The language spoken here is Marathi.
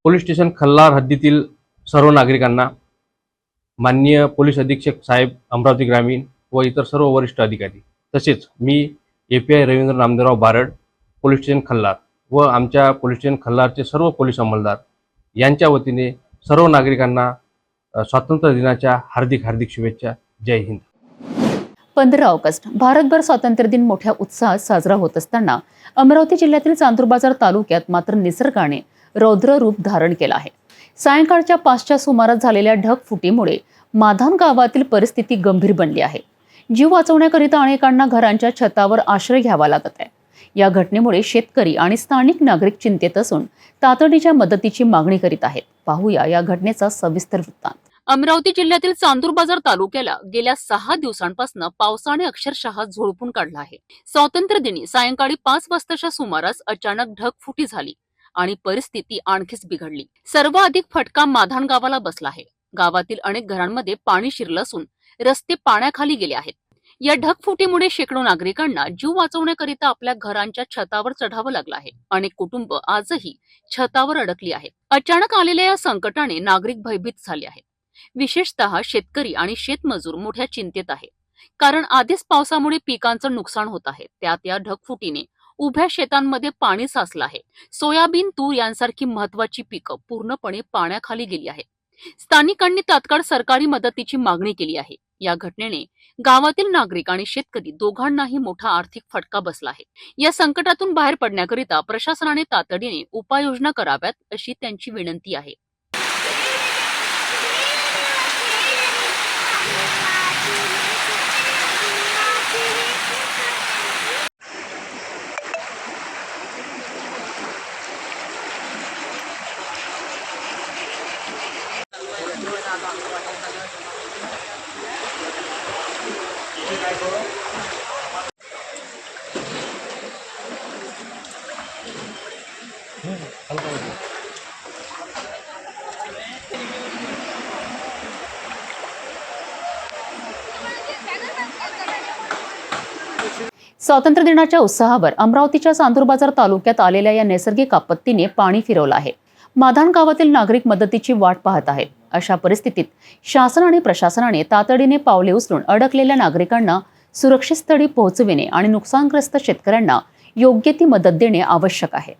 पोलीस स्टेशन खल्लार हद्दीतील सर्व नागरिकांना माननीय पोलीस अधीक्षक साहेब अमरावती ग्रामीण व इतर सर्व वरिष्ठ अधिकारी तसेच मी API Ravindra Namdevrao Barad police station Khallar व आमच्या पोलीस स्टेशन खल्लारचे सर्व पोलीस अंमलदार यांच्या वतीने सर्व नागरिकांना स्वातंत्र्य दिनाच्या हार्दिक शुभेच्छा। जय हिंद। 15 ऑगस्ट भारतभर स्वातंत्र्य दिन मोठ्या उत्साहात साजरा होत असताना अमरावती जिल्ह्यातील चांदूरबाजार तालुक्यात मात्र निसर्गाने रौद्र रूप धारण केलं आहे। सायंकाळच्या 5च्या सुमारास झालेल्या ढगफुटीमुळे माधान गावातील परिस्थिती गंभीर बनली आहे। जीव वाचवण्याकरिता अनेकांना घरांच्या छतावर आश्रय घ्यावा लागत आहे। या घटनेमुळे शेतकरी आणि स्थानिक नागरिक चिंतेत असून तातडीच्या मदतीची मागणी करीत आहेत। पाहूया या घटनेचा सविस्तर वृत्तांत। अमरावती जिल्ह्यातील चांदूरबाजार तालुक्याला गेल्या 6 दिवसांपासून पावसाने अक्षरशः झोडपून काढला आहे। स्वातंत्र्य दिनी सायंकाळी 5 वाजताच्या सुमारास अचानक ढगफुटी झाली आणि परिस्थिती आणखीच बिघडली। सर्वाधिक फटका माधान गावाला बसला आहे। गावातील अनेक घरांमध्ये पाणी शिरलं असून रस्ते पाण्याखाली गेले आहेत। या ढगफुटीमुळे शेकडो नागरिकांना जीव वाचवण्याकरिता आपल्या घरांच्या छतावर चढावं लागलं आहे। अनेक कुटुंब आजही छतावर अडकली आहेत। अचानक आलेल्या या संकटाने नागरिक भयभीत झाले आहेत। विशेषतः शेतकरी आणि शेतमजूर मोठ्या चिंतेत आहे, कारण आधीच पावसामुळे पिकांचं नुकसान होत आहे। त्यात या ढगफुटीने उभ्या शेतांमध्ये पाणी साचलं आहे। सोयाबीन, तूर यांसारखी महत्वाची पिकं पूर्णपणे पाण्याखाली गेली आहेत। स्थानिकांनी तात्काळ सरकारी मदतीची मागणी केली आहे। या घटनेने गावातील नागरिक आणि शेतकरी दोघांनाही मोठा आर्थिक फटका बसला आहे। या संकटातून बाहेर पडण्याकरिता प्रशासनाने तातडीने उपाययोजना कराव्यात अशी त्यांची विनंती आहे। स्वातंत्र्य दिनाच्या उत्साहावर अमरावतीच्या चांदूरबाजार तालुक्यात आलेल्या या नैसर्गिक आपत्तीने पाणी फिरवलं आहे। माधान गावातील नागरिक मदतीची वाट पाहत आहेत। अशा परिस्थितीत शासन आणि प्रशासनाने तातडीने पावले उचलून अडकलेल्या नागरिकांना सुरक्षित स्थळी पोहोचविणे आणि नुकसानग्रस्त शेतकऱ्यांना योग्य ती मदत देणे आवश्यक आहे।